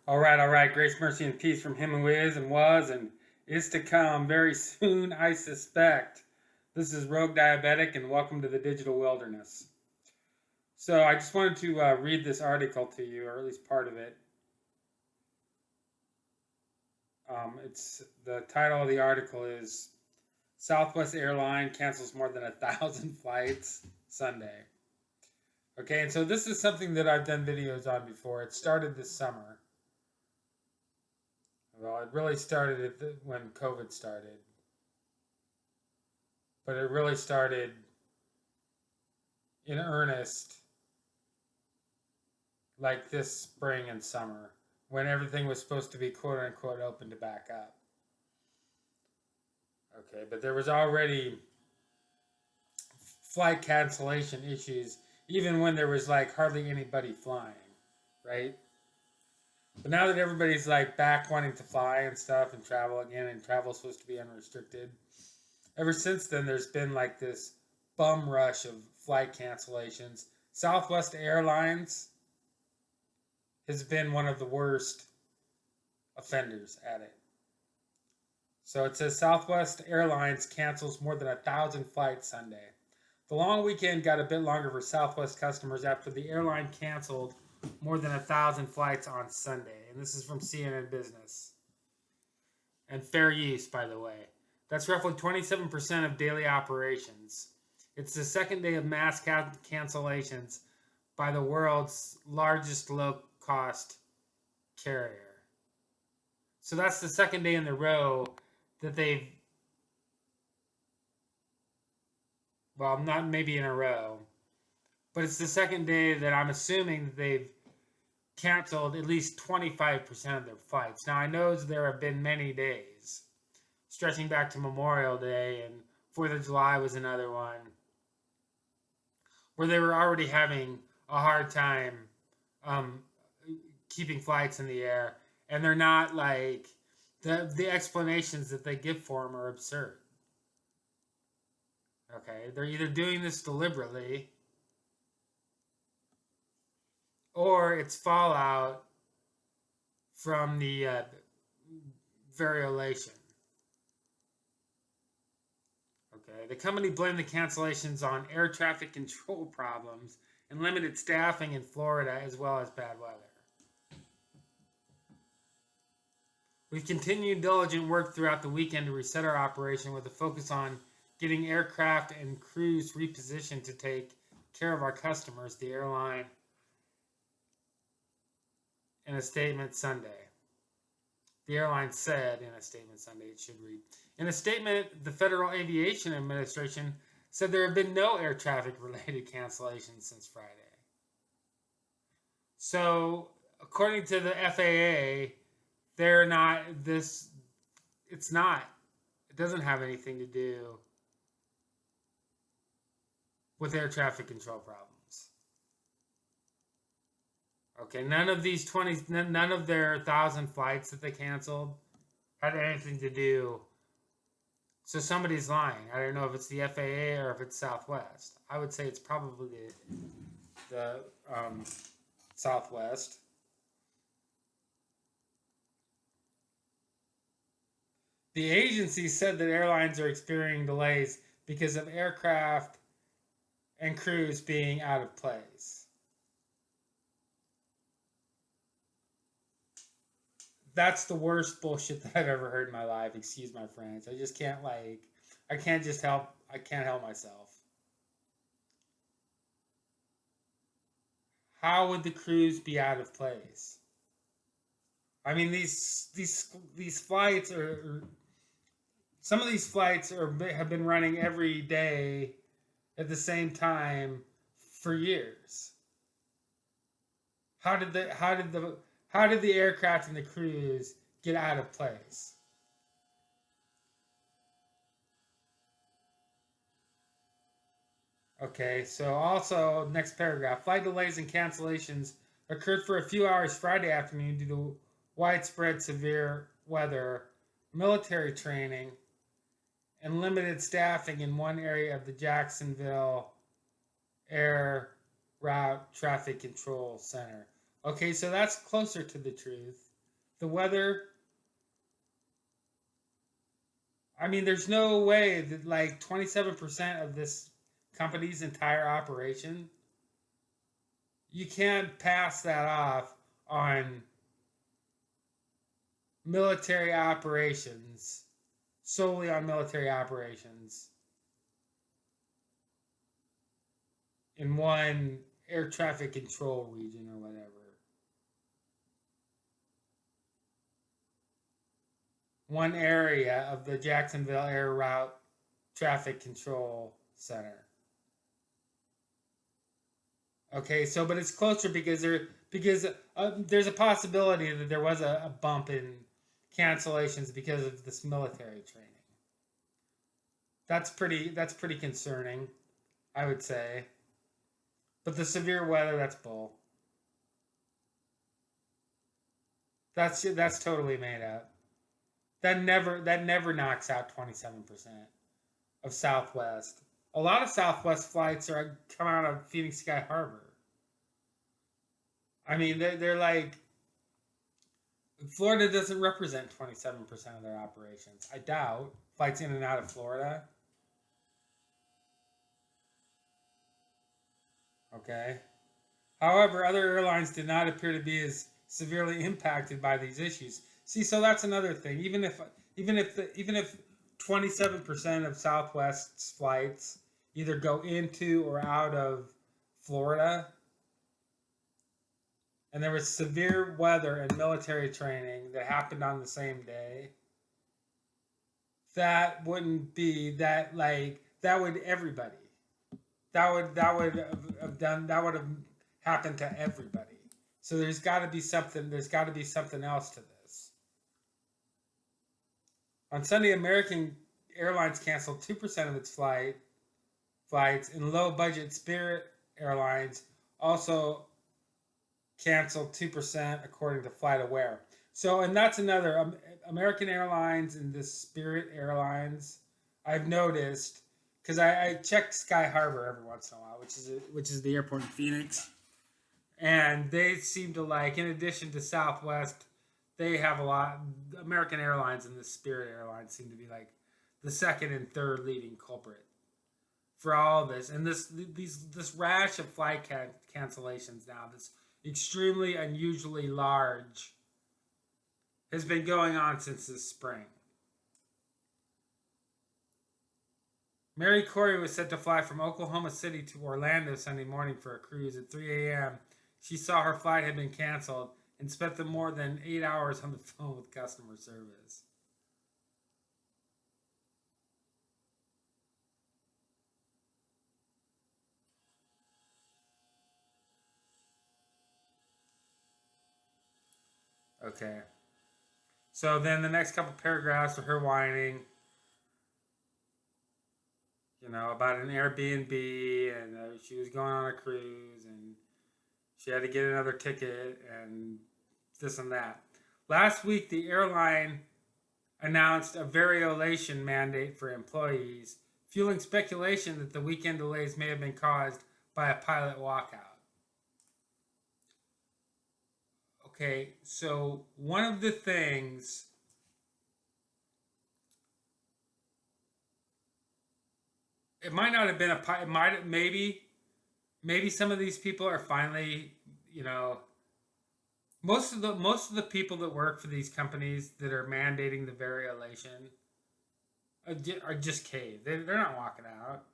All right. Grace, mercy, and peace from him who is and was and is to come very soon, I suspect. This is Rogue Diabetic, and welcome to the digital wilderness. So, I just wanted to read this article to you, or at least part of it. It's the title of the article is Southwest Airline cancels more than 1,000 flights Sunday. Okay, and so this is something that I've done videos on before. It started this summer. Well, it really started when COVID started, but it really started in earnest like this spring and summer when everything was supposed to be quote unquote open to back up. Okay, but there was already flight cancellation issues even when there was like hardly anybody flying, right? But now that everybody's like back wanting to fly and stuff and travel again, and travel's supposed to be unrestricted, ever since then there's been like this bum rush of flight cancellations. Southwest Airlines has been one of the worst offenders at it. So it says Southwest Airlines cancels more than 1,000 flights Sunday. The long weekend got a bit longer for Southwest customers after the airline canceled more than 1,000 flights on Sunday. And this is from CNN Business. And fair use, by the way. That's roughly 27% of daily operations. It's the second day of mass cancellations by the world's largest low-cost carrier. So that's the second day in a row that they've, well, not maybe in a row, but it's the second day that I'm assuming that they've canceled at least 25% of their flights. Now, I know there have been many days, stretching back to Memorial Day, and 4th of July was another one, where they were already having a hard time keeping flights in the air, and they're not like, the explanations that they give for them are absurd. Okay, they're either doing this deliberately, or it's fallout from the variolation. Okay, the company blamed the cancellations on air traffic control problems and limited staffing in Florida, as well as bad weather. We've continued diligent work throughout the weekend to reset our operation with a focus on getting aircraft and crews repositioned to take care of our customers, the airline, in a statement Sunday. The airline said in a statement Sunday, it should read. In a statement, the Federal Aviation Administration said there have been no air traffic related cancellations since Friday. So, according to the FAA, they're not this, it's not, it doesn't have anything to do with air traffic control problems. Okay, none of these 20, none of their 1,000 flights that they canceled had anything to do. So somebody's lying. I don't know if it's the FAA or if it's Southwest. I would say it's probably the Southwest. The agency said that airlines are experiencing delays because of aircraft and crews being out of place. That's the worst bullshit that I've ever heard in my life. Excuse my French. I just can't I can't help myself. How would the crews be out of place? I mean, these flights are, some of these flights have been running every day at the same time for years. How did the aircraft and the crews get out of place? Okay, so also next paragraph, flight delays and cancellations occurred for a few hours Friday afternoon due to widespread severe weather, military training, and limited staffing in one area of the Jacksonville Air Route Traffic Control Center. Okay, so that's closer to the truth. the weather. I mean, there's no way that like 27% of this company's entire operation, you can't pass that off on military operations, solely on military operations in one air traffic control region or whatever. One area of the Jacksonville Air Route Traffic Control Center. Okay, so but it's closer because there's a possibility that there was a bump in cancellations because of this military training. That's pretty concerning, I would say. But the severe weather, that's bull. That's totally made up. That never knocks out 27% of Southwest. A lot of Southwest flights are come out of Phoenix Sky Harbor. I mean, they're like Florida doesn't represent 27% of their operations. I doubt flights in and out of Florida. Okay. However, other airlines did not appear to be as severely impacted by these issues. See, so that's another thing. Even if 27% of Southwest's flights either go into or out of Florida, and there was severe weather and military training that happened on the same day, that wouldn't be that like that would everybody. That would have happened to everybody. So there's got to be something. There's got to be something else to this. On Sunday, American Airlines canceled 2% of its flights, and low-budget Spirit Airlines also canceled 2%, according to FlightAware. So, and that's another American Airlines and this Spirit Airlines. I've noticed because I check Sky Harbor every once in a while, which is the airport in Phoenix, and they seem to like, in addition to Southwest, they have a lot. American Airlines and the Spirit Airlines seem to be like the second and third leading culprit for all of this, and this rash of flight cancellations now, this extremely unusually large, has been going on since this spring. Mary Corey was set to fly from Oklahoma City to Orlando Sunday morning for a cruise at 3 a.m. She saw her flight had been canceled and spent the more than 8 hours on the phone with customer service. Okay. So then the next couple paragraphs are her whining, about an Airbnb, and she was going on a cruise, and she had to get another ticket, and this and that. Last week, the airline announced a variolation mandate for employees, fueling speculation that the weekend delays may have been caused by a pilot walkout. Okay, so one of the things, it might not have been a pilot. It might maybe some of these people are finally, most of the people that work for these companies that are mandating the variolation are just caved. They're not walking out.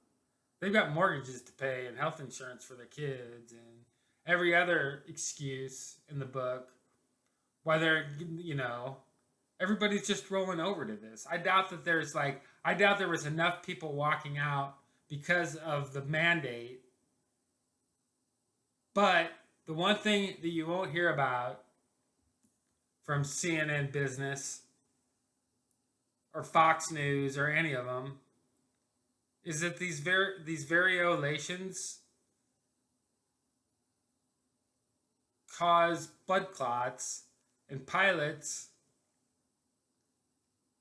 They've got mortgages to pay and health insurance for their kids and every other excuse in the book. Whether everybody's just rolling over to this. I doubt there was enough people walking out because of the mandate. But the one thing that you won't hear about from CNN Business or Fox News or any of them is that these variolations cause blood clots, and pilots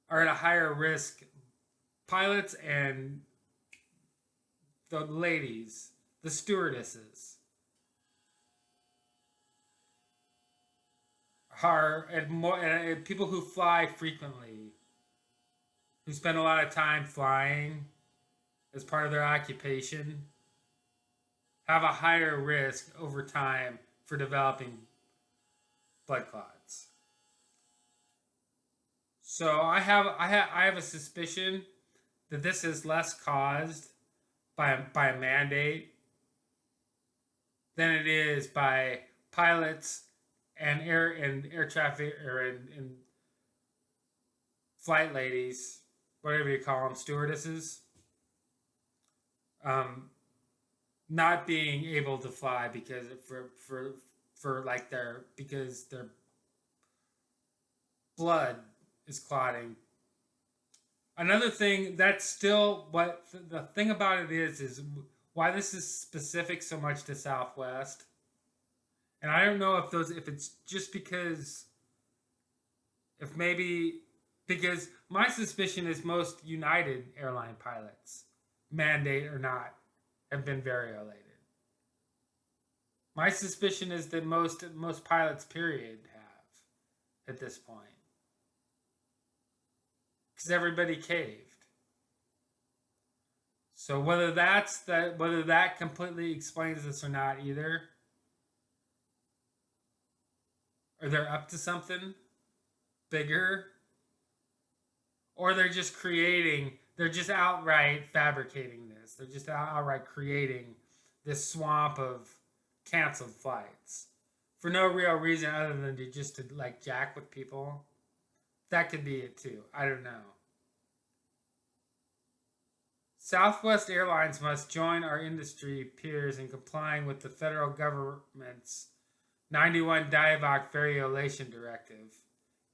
are at a higher risk. Pilots and the ladies, the stewardesses, are and people who fly frequently, who spend a lot of time flying as part of their occupation, have a higher risk over time for developing blood clots. So I have a suspicion that this is less caused by a mandate than it is by pilots and air traffic and flight ladies, whatever you call them, stewardesses, um, not being able to fly because for like because their blood is clotting. Another thing that's still what the thing about it is why this is specific so much to Southwest. And I don't know if it's just because if maybe because my suspicion is most United airline pilots, mandate or not, have been variolated. My suspicion is that most pilots, period, have at this point, because everybody caved. So whether that completely explains this or not, either, or they're up to something bigger, or they're just outright fabricating this. They're just outright creating this swamp of canceled flights for no real reason other than to like jack with people. That could be it too. I don't know. Southwest Airlines must join our industry peers in complying with the federal government's 91 Diavock Variolation Directive.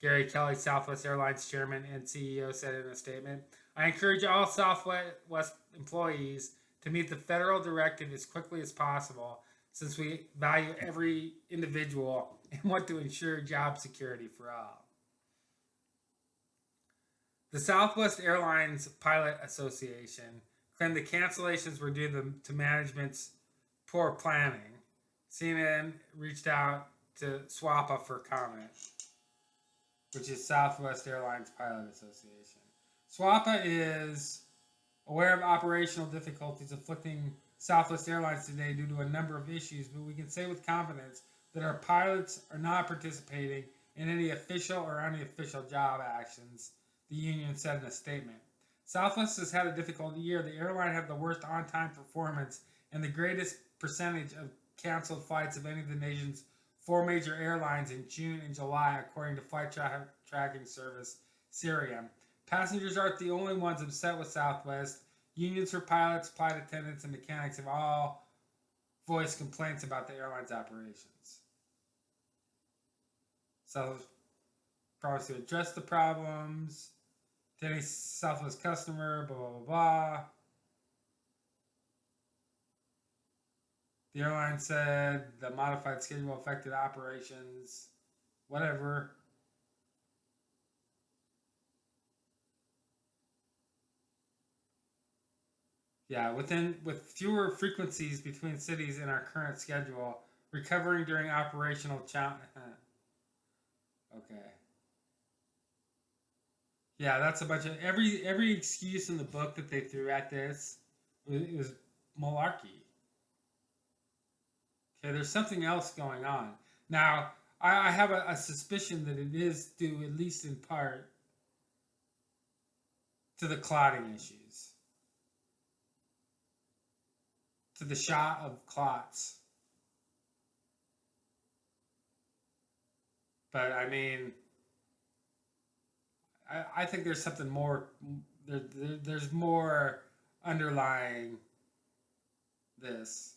Gary Kelly, Southwest Airlines chairman and CEO, said in a statement, I encourage all Southwest employees to meet the federal directive as quickly as possible since we value every individual and want to ensure job security for all. The Southwest Airlines Pilot Association claimed the cancellations were due to management's poor planning. CNN reached out to SWAPA for comment, which is Southwest Airlines Pilot Association. SWAPA is aware of operational difficulties afflicting Southwest Airlines today due to a number of issues, but we can say with confidence that our pilots are not participating in any official or unofficial job actions, the union said in a statement. Southwest has had a difficult year. The airline had the worst on-time performance and the greatest percentage of canceled flights of any of the nation's 4 major airlines in June and July, according to flight tracking service Cirium. Passengers aren't the only ones upset with Southwest. Unions for pilots, flight attendants, and mechanics have all voiced complaints about the airline's operations. Southwest promised to address the problems to any Southwest customer, blah, blah, blah, blah. The airline said the modified schedule affected operations, whatever. Yeah, with fewer frequencies between cities in our current schedule, recovering during operational challenge. Okay. Yeah, that's a bunch of every excuse in the book that they threw at this. It was malarkey. Okay, there's something else going on. Now, I have a suspicion that it is due, at least in part, to the clotting issues. To the shot of clots. But, I mean, I think there's something more, there's more underlying this.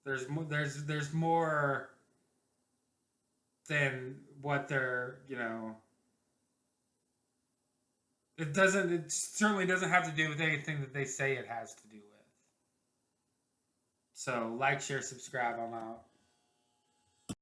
There's more than what they're, it certainly doesn't have to do with anything that they say it has to do with. So like, share, subscribe, I'm out.